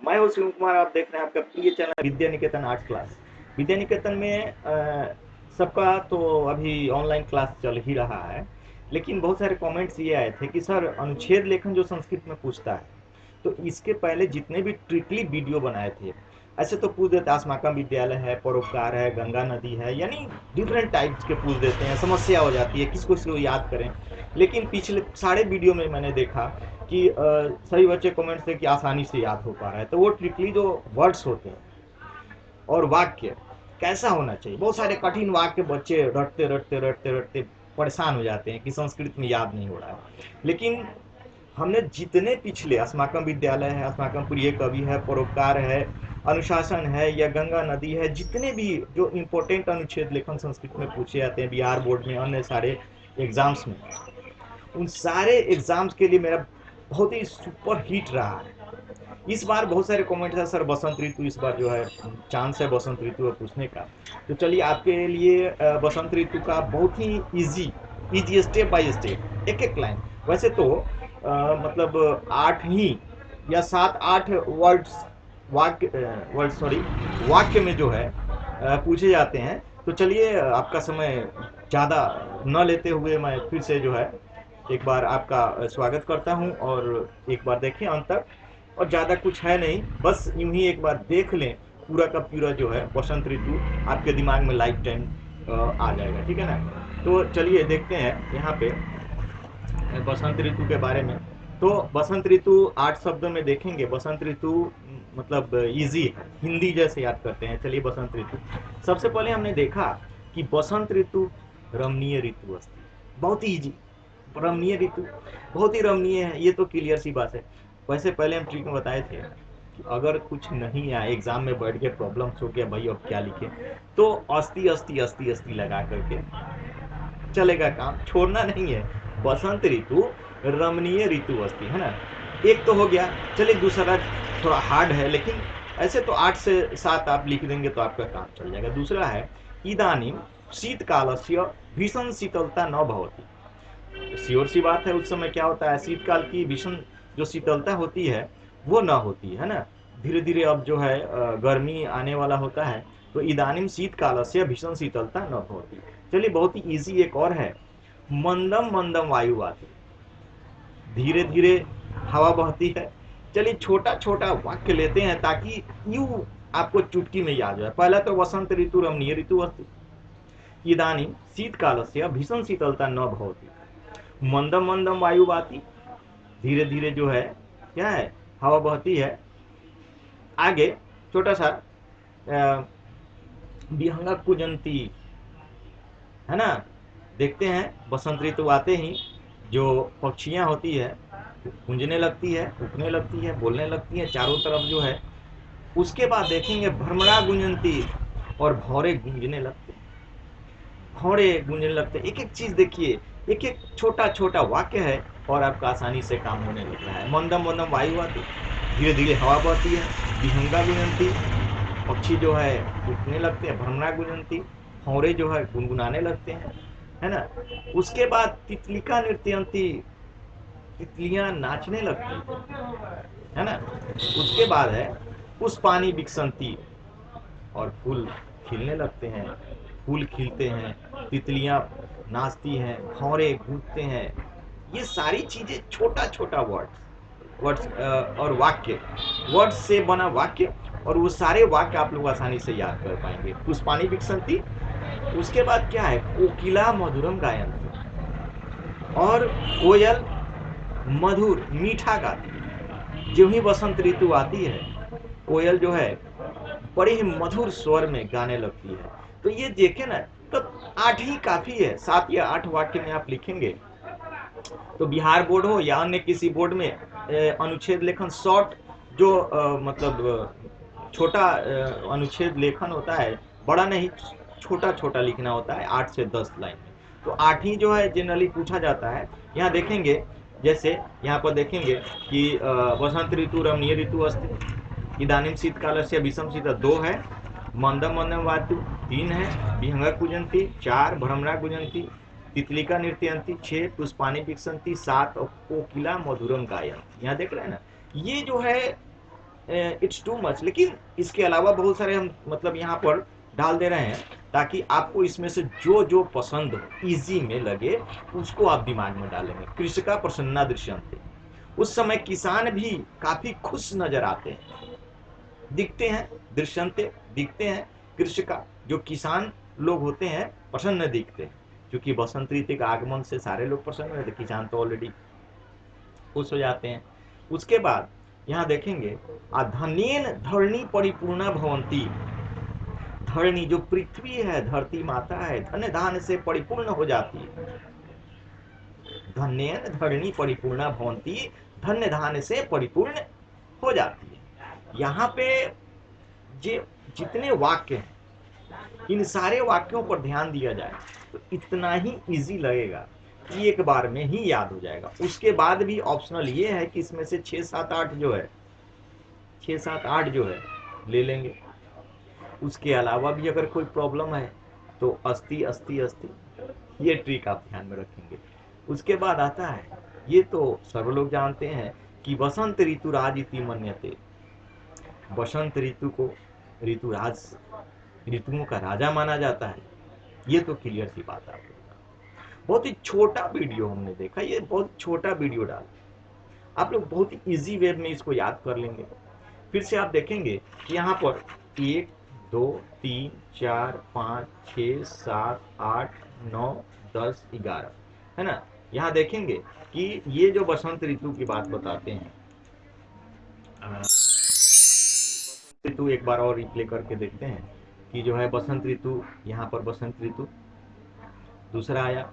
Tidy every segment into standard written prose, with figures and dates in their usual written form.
मैं हूँ शिव कुमार। आप देख रहे हैं आपका प्रिय channel Vidya Niketan art class. Vidya Niketan में सबका तो अभी ऑनलाइन क्लास चल ही रहा है, लेकिन बहुत सारे कमेंट्स ये आए थे कि सर अनुच्छेद लेखन जो संस्कृत में पूछता है, तो इसके पहले जितने भी ट्रिकली वीडियो बनाए थे, ऐसे तो पूछ देते अस्माकम विद्यालय है, परोपकार है, गंगा नदी है, यानी डिफरेंट टाइप्स के पूछ देते हैं, समस्या हो जाती है किसको किसको याद करें। लेकिन पिछले सारे वीडियो में मैंने देखा कि सभी बच्चे कमेंट से कि आसानी से याद हो पा रहा है। तो वो ट्रिकली जो वर्ड्स होते हैं और वाक्य कैसा होना चाहिए, बहुत सारे कठिन वाक्य बच्चे रटते रटते रटते रटते परेशान हो जाते हैं कि संस्कृत में याद नहीं हो रहा है। लेकिन हमने जितने पिछले अस्माकम विद्यालय है, अस्माकम प्रिय कवि है, परोपकार है, अनुशासन है या गंगा नदी है, जितने भी जो इम्पोर्टेंट अनुच्छेद लेखन संस्कृत में पूछे जाते हैं बिहार बोर्ड में, अन्य सारे एग्जाम्स में, उन सारे एग्जाम्स के लिए मेरा बहुत ही सुपर हिट रहा है। इस बार बहुत सारे कमेंट है सर बसंत ऋतु इस बार जो है चांस है बसंत ऋतु में पूछने का। तो चलिए आपके लिए बसंत ऋतु का बहुत ही इजी स्टेप बाय स्टेप एक एक लाइन। वैसे तो मतलब 8 ही या 7-8 वर्ड्स वर्ड सॉरी वाक्य में जो है पूछे जाते हैं। तो चलिए आपका समय ज़्यादा न लेते हुए मैं फिर से जो है एक बार आपका स्वागत करता हूं, और एक बार देखें अंत तक। और ज़्यादा कुछ है नहीं, बस यूं ही एक बार देख लें, पूरा का पूरा जो है बसंत ऋतु आपके दिमाग में लाइफ टाइम आ जाएगा, ठीक है ना। तो चलिए देखते हैं यहाँ पे बसंत ऋतु के बारे में। तो बसंत ऋतु 8 शब्दों में देखेंगे। बसंत ऋतु मतलब इजी है, हिंदी जैसे याद करते हैं। चलिए बसंत ऋतु सबसे पहले हमने देखा कि बसंत ऋतु रमणीय ऋतु अस्ति, बहुत ही इजी। रमणीय ऋतु बहुत ही रमणीय है, ये तो क्लियर सी बात है। वैसे पहले हम ट्रिक में बताए थे कि अगर कुछ नहीं आया एग्जाम में बैठ के प्रॉब्लम्स हो गया भाई अब क्या लिखे, तो अस्ति अस्ति अस्ति अस्ति लगा करके चलेगा, काम छोड़ना नहीं है। बसंत ऋतु रमणीय ऋतु अस्ति, है ना। एक तो हो गया। चलिए दूसरा थोड़ा हार्ड है, लेकिन ऐसे तो 8 से 7 आप लिख देंगे तो आपका काम चल जाएगा। दूसरा है इदानीम शीतकालस्य भीषण शीतलता न भवति। श्योर सी बात है, उस समय क्या होता है, शीतकाल की भीषण जो शीतलता होती है वो ना होती है ना। धीरे धीरे अब जो है गर्मी आने वाला होता है। तो इदानीम शीतकाल से भीषण शीतलता न होती। चलिए बहुत ही इजी एक और है, मंदम मंदम वायु आती, धीरे धीरे हवा बहती है। चलिए छोटा छोटा वाक्य लेते हैं ताकि यू आपको चुटकी में याद जाए। पहला तो वसंत ऋतु रमणीय ऋतु अस्ति, इदानीम शीतकाल से भीषण शीतलता न भवती, मंदम मंदम वायु आती, धीरे धीरे जो है क्या है हवा बहती है। आगे छोटा सा विहंगा कुजंती, है ना। देखते हैं बसंत ऋतु आते ही जो पक्षियां होती है गूंजने लगती है, उठने लगती है, बोलने लगती है चारों तरफ जो है। उसके बाद देखेंगे भ्रमरा गुंजंती, और भौरे गूंजने लगते, भौरे गूंजने लगते। एक एक चीज देखिए, एक एक छोटा छोटा वाक्य है और आपका आसानी से काम होने लग रहा है। मंदम मंदम वायु आती, धीरे धीरे हवा बहती है, विहंगा गुंजंती, पक्षी जो है उठने लगते हैं, भ्रमरा गुंजंती, भौरे जो है गुनगुनाने लगते हैं, है ना। उसके बाद तितलिका नृत्यंती, तितलियां नाचने लगती है ना। उसके बाद है पुष्पानी विकसंती, और फूल खिलने लगते हैं, फूल खिलते हैं, तितलियां नाचती हैं, भौरे गूंजते हैं। ये सारी चीजें छोटा छोटा वर्ड्स और वाक्य, वर्ड्स से बना वाक्य, और वो सारे वाक्य आप लोग आसानी से याद कर पाएंगे। पुष्पानी विकसंती, उसके बाद क्या है कोकिला मधुरम गायन, और कोयल मधुर मीठा गाती। जो ही बसंत ऋतु आती है कोयल जो है बड़े ही मधुर स्वर में गाने लगती है। तो ये देखे ना, तो 8 ही काफी है। 7 या 8 वाक्य में आप लिखेंगे तो बिहार बोर्ड हो या अन्य किसी बोर्ड में अनुच्छेद लेखन शॉर्ट जो मतलब छोटा अनुच्छेद लेखन होता है, बड़ा नहीं, छोटा छोटा लिखना होता है 8 से 10 लाइन में। तो 8 ही जो है जनरली पूछा जाता है। यहाँ देखेंगे, जैसे यहाँ पर देखेंगे कि वसंत ऋतु रमणीय ऋतु अस्ति, इदानीम शीतकाल से विषम शीत 2 है, मंदम मंदम वातु 3 है, विहंगा कुजंती 4, भ्रमरा गुजंती, तितलिका नृत्यंती 6, पुष्पानी विकसंती 7, और कोकिला मधुरम गायन। यहाँ देख रहे हैं ना, ये जो है इट्स टू मच। लेकिन इसके अलावा बहुत सारे हम मतलब यहाँ पर डाल दे रहे हैं ताकि आपको इसमें से जो जो पसंद हो, इजी में लगे, उसको आप दिमाग में डालेंगे। कृषका प्रसन्ना दृश्यन्ते, उस समय किसान भी काफी खुश नजर आते हैं, दिखते हैं। दृश्यन्ते दिखते हैं, कृषका जो किसान लोग होते हैं प्रसन्न दिखते हैं, क्योंकि बसंत ऋतु का आगमन से सारे लोग प्रसन्न रहते, किसान तो ऑलरेडी खुश हो जाते हैं। उसके बाद यहाँ देखेंगे धनेन धरणी परिपूर्णा भवंती, धरणी जो पृथ्वी है, धरती माता है, धन धान से परिपूर्ण हो जाती है। धनेन धरणी परिपूर्णा भवंती, धन्य धान से परिपूर्ण हो जाती है। यहाँ पे जितने वाक्य हैं, इन सारे वाक्यों पर ध्यान दिया जाए तो इतना ही इजी लगेगा कि एक बार में ही याद हो जाएगा। उसके बाद भी ऑप्शनल ये है कि इसमें से 6, 7, 8 जो है, 6, 7, 8 जो है ले लेंगे। उसके अलावा भी अगर कोई प्रॉब्लम है तो अस्ति अस्ति अस्ति, ये ट्रिक आप ध्यान में रखेंगे। उसके बाद आता है, ये तो सब लोग जानते हैं कि बसंत ऋतुराज इति मन्यते, बसंत ऋतु को ऋतुराज, ऋतुओं का राजा माना जाता है। ये तो क्लियर सी बात है आपको। बहुत ही छोटा वीडियो हमने देखा, ये बहुत छोटा वीडियो डाल, आप लोग बहुत ही इजी वे में इसको याद कर लेंगे। फिर से आप देखेंगे कि यहाँ पर 1, 2, 3, 4, 5, 6, 7, 8, 9, 10, 11 है ना। यहाँ देखेंगे कि ये जो बसंत ऋतु की बात बताते हैं, ऋतु एक बार और रिप्ले करके देखते हैं कि जो है बसंत ऋतु, यहाँ पर बसंत ऋतु दूसरा आया।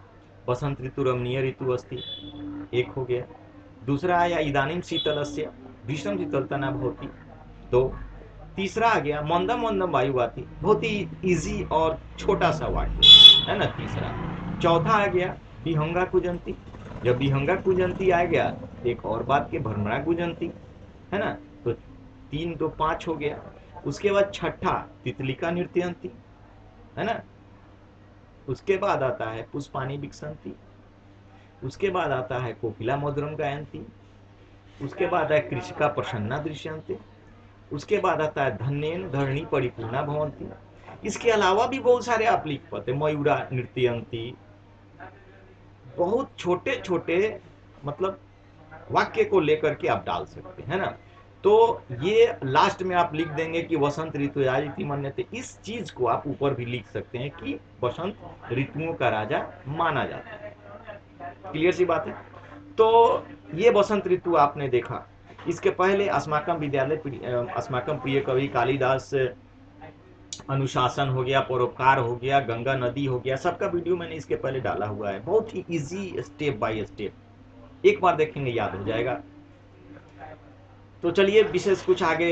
बसंत ऋतु रमणीय ऋतु अस्ति, एक हो गया। दूसरा आया इदानीम शीतलस्य भीषण शीतलता न भवति, 2। तीसरा आ गया मंदम मंदम वायु आती, बहुत ही इजी और छोटा सा वाक्य है ना, तीसरा। चौथा आ गया विहंगा कुजंती, जब विहंगा कुजंती आ गया एक और बात के भ्रमरा कुजंती है ना, तो 3, 2, 5 हो गया। उसके बाद छठा तितलिका नृत्यंती है ना। उसके बाद आता है पुष्पानी विकसंती, उसके बाद आता है कोकिला मधुरम गायंती, उसके बाद है कृषिका प्रसन्ना दृश्यंते, उसके बाद आता है धन्येन धरणी परिपूर्णा भवंती। इसके अलावा भी बहुत सारे आप लिख पाते, मयूरा नृत्यंती। बहुत छोटे छोटे मतलब वाक्य को लेकर के आप डाल सकते हैं ना। तो ये लास्ट में आप लिख देंगे कि वसंत ऋतु राजति मन्यते, इस चीज को आप ऊपर भी लिख सकते हैं कि बसंत ऋतुओं का राजा माना जाता है। क्लियर सी बात है। तो ये बसंत ऋतु आपने देखा। इसके पहले अस्माकम विद्यालय, अस्माकम प्रिय कवि कालिदास अनुशासन हो गया, परोपकार हो गया, गंगा नदी हो गया, सबका वीडियो मैंने इसके पहले डाला हुआ है। बहुत ही इजी स्टेप बाय स्टेप, एक बार देखेंगे याद हो जाएगा। तो चलिए विशेष कुछ आगे,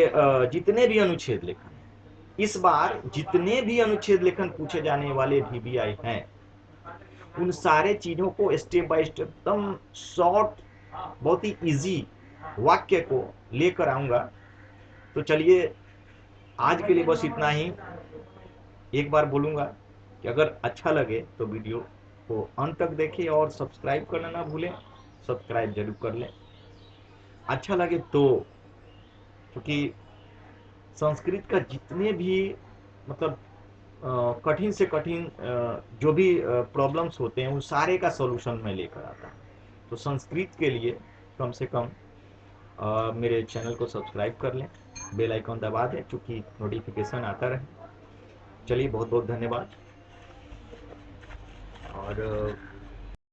जितने भी अनुच्छेद लेखन इस बार, जितने भी अनुच्छेद लेखन पूछे जाने वाले VBI हैं, उन सारे चीजों को स्टेप बाय स्टेप एकदम शॉर्ट, बहुत ही इजी वाक्य को लेकर आऊंगा। तो चलिए आज के लिए बस इतना ही। एक बार बोलूंगा कि अगर अच्छा लगे तो वीडियो को अंत तक देखें और सब्सक्राइब करना ना भूलें, सब्सक्राइब जरूर कर लें अच्छा लगे तो। क्योंकि संस्कृत का जितने भी मतलब कठिन से कठिन जो भी प्रॉब्लम्स होते हैं, उन सारे का सॉल्यूशन मैं लेकर आता हूँ। तो संस्कृत के लिए कम से कम मेरे चैनल को सब्सक्राइब कर लें, बेल आइकन दबा दें, क्योंकि नोटिफिकेशन आता रहे। चलिए बहुत बहुत धन्यवाद। और